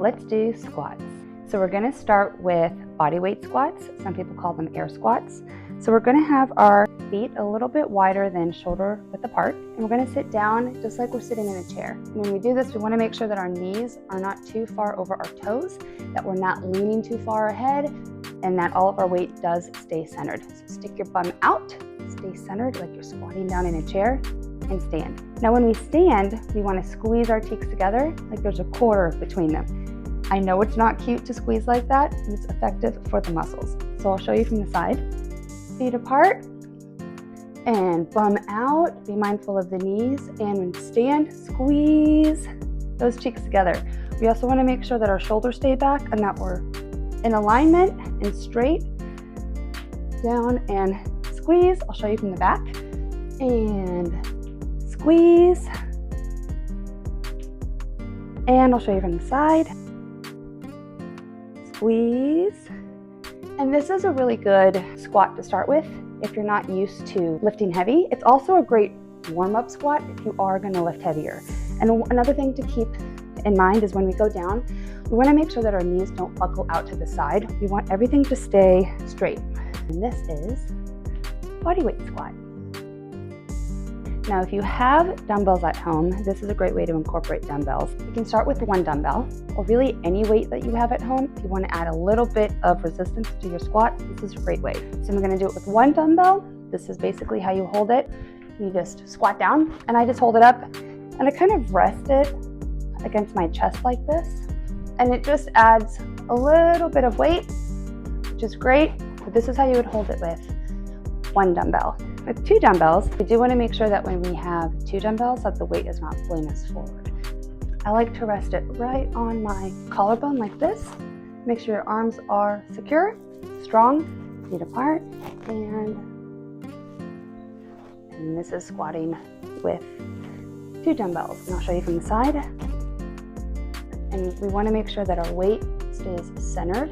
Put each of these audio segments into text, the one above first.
let's do squats. So we're gonna start with body weight squats. Some people call them air squats. So we're gonna have our feet a little bit wider than shoulder width apart. And we're gonna sit down just like we're sitting in a chair. And when we do this, we wanna make sure that our knees are not too far over our toes, that we're not leaning too far ahead, and that all of our weight does stay centered. So stick your bum out, stay centered like you're squatting down in a chair, and stand. Now when we stand, we wanna squeeze our cheeks together like there's a quarter between them. I know it's not cute to squeeze like that, but it's effective for the muscles. So I'll show you from the side. Feet apart, and bum out. Be mindful of the knees, and when you stand, squeeze those cheeks together. We also wanna make sure that our shoulders stay back and that we're in alignment and straight. Down and squeeze. I'll show you from the back. And squeeze. And I'll show you from the side. Squeeze. And this is a really good squat to start with if you're not used to lifting heavy. It's also a great warm-up squat if you are gonna lift heavier. And another thing to keep in mind is when we go down, we wanna make sure that our knees don't buckle out to the side. We want everything to stay straight. And this is body weight squat. Now, if you have dumbbells at home, this is a great way to incorporate dumbbells. You can start with one dumbbell, or really any weight that you have at home. If you want to add a little bit of resistance to your squat, this is a great way. So I'm going to do it with one dumbbell. This is basically how you hold it. You just squat down, and I just hold it up, and I kind of rest it against my chest like this. And it just adds a little bit of weight, which is great. But this is how you would hold it with one dumbbell. With two dumbbells, we do want to make sure that when we have two dumbbells that the weight is not pulling us forward. I like to rest it right on my collarbone like this. Make sure your arms are secure, strong, feet apart, and this is squatting with two dumbbells. And I'll show you from the side. And we want to make sure that our weight stays centered.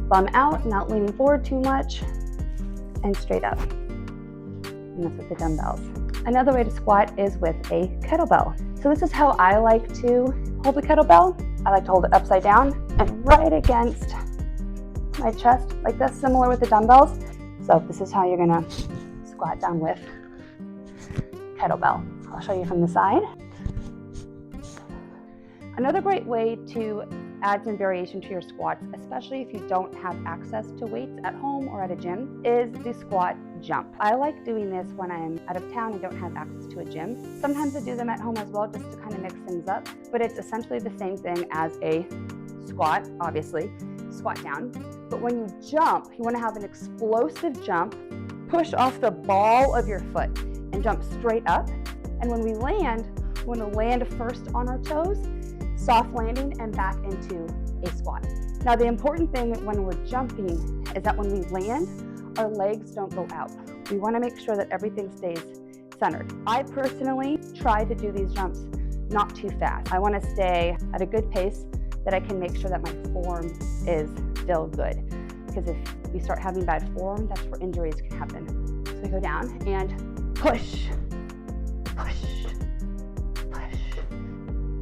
Bum out, not leaning forward too much, and straight up. And that's with the dumbbells. Another way to squat is with a kettlebell. So this is how I like to hold a kettlebell. I like to hold it upside down and right against my chest like this, similar with the dumbbells. So this is how you're gonna squat down with kettlebell. I'll show you from the side. Another great way to add some variation to your squats, especially if you don't have access to weights at home or at a gym, is the squat jump. I like doing this when I'm out of town and don't have access to a gym. Sometimes I do them at home as well just to kind of mix things up, but it's essentially the same thing as a squat, obviously, squat down. But when you jump, you want to have an explosive jump, push off the ball of your foot and jump straight up. And when we land, we want to land first on our toes, soft landing, and back into a squat. Now, the important thing when we're jumping is that when we land, our legs don't go out. We want to make sure that everything stays centered. I personally try to do these jumps not too fast. I want to stay at a good pace that I can make sure that my form is still good. Because if we start having bad form, that's where injuries can happen. So we go down and push, push, push.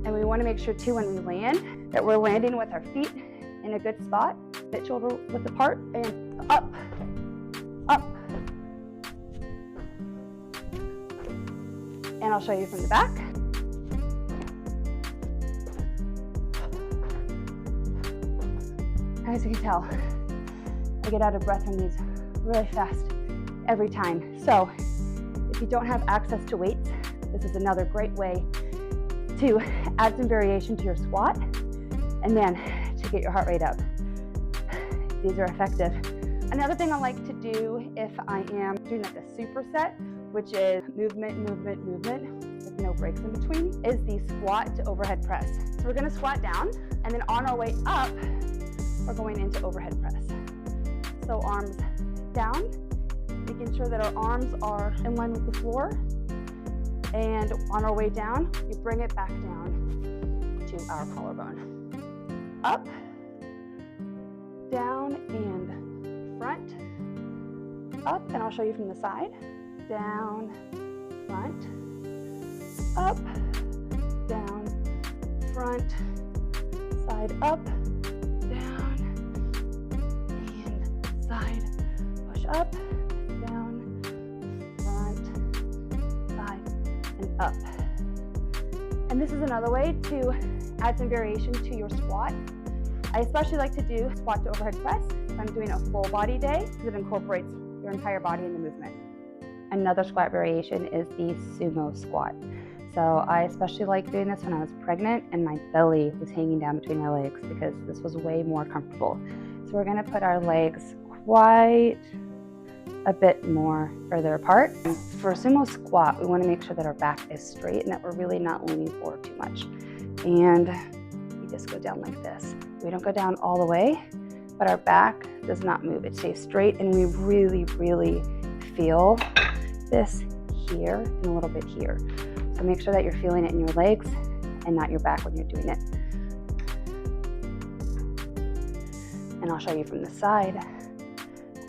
And we want to make sure too when we land that we're landing with our feet in a good spot, hip shoulder width apart, and up, up. And I'll show you from the back. As you can tell, I get out of breath on these really fast every time. So if you don't have access to weights, this is another great way to add some variation to your squat and then to get your heart rate up. These are effective. Another thing I like to do if I am doing like a superset, which is movement, movement, movement, with no breaks in between, is the squat to overhead press. So we're gonna squat down, and then on our way up, we're going into overhead press. So arms down, making sure that our arms are in line with the floor. And on our way down, we bring it back down to our collarbone. Up, down, and front. Up, and I'll show you from the side. Down, front, up, down, front, side up, down, and side. Push up, down, front, side, and up. And this is another way to add some variation to your squat. I especially like to do squat to overhead press if I'm doing a full body day because it incorporates your entire body in the movement. Another squat variation is the Sumo Squat. So I especially like doing this when I was pregnant and my belly was hanging down between my legs because this was way more comfortable. So we're going to put our legs quite a bit more further apart. And for a Sumo Squat, we want to make sure that our back is straight and that we're really not leaning forward too much. And we just go down like this. We don't go down all the way, but our back does not move. It stays straight, and we really, really feel this here and a little bit here. So make sure that you're feeling it in your legs and not your back when you're doing it. And I'll show you from the side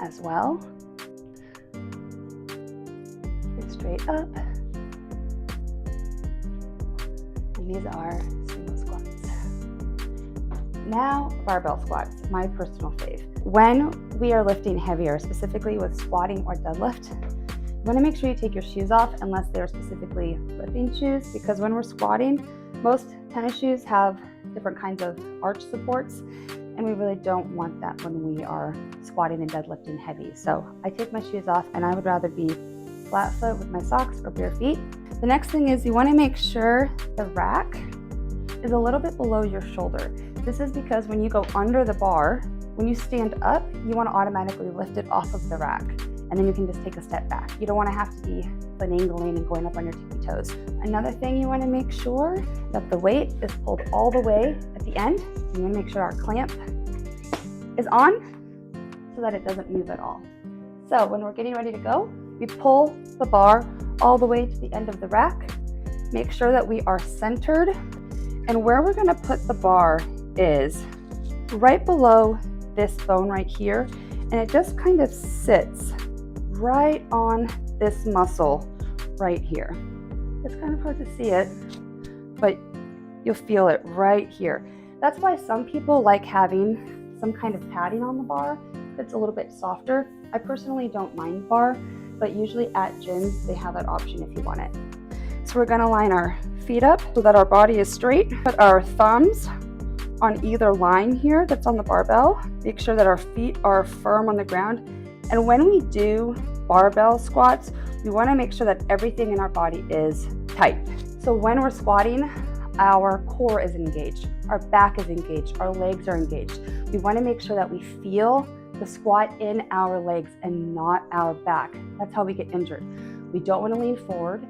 as well. And straight up. And these are Sumo Squats. Now, barbell squats, my personal fave. When we are lifting heavier, specifically with squatting or deadlift, you want to make sure you take your shoes off unless they're specifically lifting shoes, because when we're squatting, most tennis shoes have different kinds of arch supports, and we really don't want that when we are squatting and deadlifting heavy. So I take my shoes off, and I would rather be flat foot with my socks or bare feet. The next thing is you want to make sure the rack is a little bit below your shoulder. This is because when you go under the bar, when you stand up, you want to automatically lift it off of the rack, and then you can just take a step back. You don't want to have to be finagling and going up on your tippy toes. Another thing, you want to make sure that the weight is pulled all the way at the end. You want to make sure our clamp is on so that it doesn't move at all. So when we're getting ready to go, we pull the bar all the way to the end of the rack. Make sure that we are centered, and where we're going to put the bar is right below this bone right here, and it just kind of sits right on this muscle right here. It's kind of hard to see it, but you'll feel it right here. That's why some people like having some kind of padding on the bar that's a little bit softer. I personally don't mind bar, but usually at gyms they have that option if you want it. So we're going to line our feet up so that our body is straight. Put our thumbs on either line here that's on the barbell. Make sure that our feet are firm on the ground. And when we do barbell squats, we want to make sure that everything in our body is tight. So when we're squatting, our core is engaged, our back is engaged, our legs are engaged. We want to make sure that we feel the squat in our legs and not our back. That's how we get injured. We don't want to lean forward.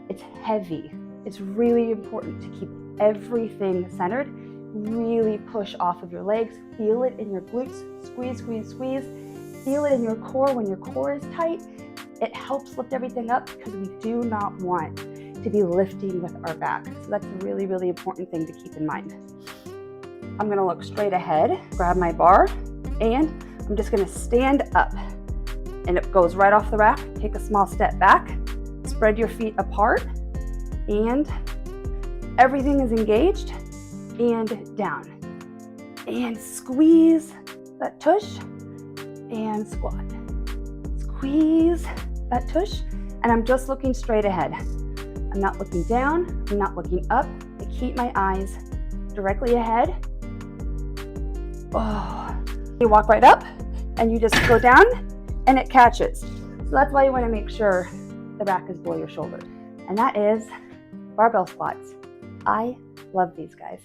It's heavy. It's really important to keep everything centered. Really push off of your legs. Feel it in your glutes. Squeeze, squeeze, squeeze. Feel it in your core. When your core is tight, it helps lift everything up because we do not want to be lifting with our back. So that's a really, really important thing to keep in mind. I'm going to look straight ahead, grab my bar, and I'm just going to stand up. And it goes right off the rack. Take a small step back. Spread your feet apart, and everything is engaged. And down, and squeeze that tush, and squat. Squeeze that tush, and I'm just looking straight ahead. I'm not looking down, I'm not looking up. I keep my eyes directly ahead. Oh, you walk right up, and you just go down, and it catches. So that's why you want to make sure the back is below your shoulder. And that is barbell squats. I love these guys.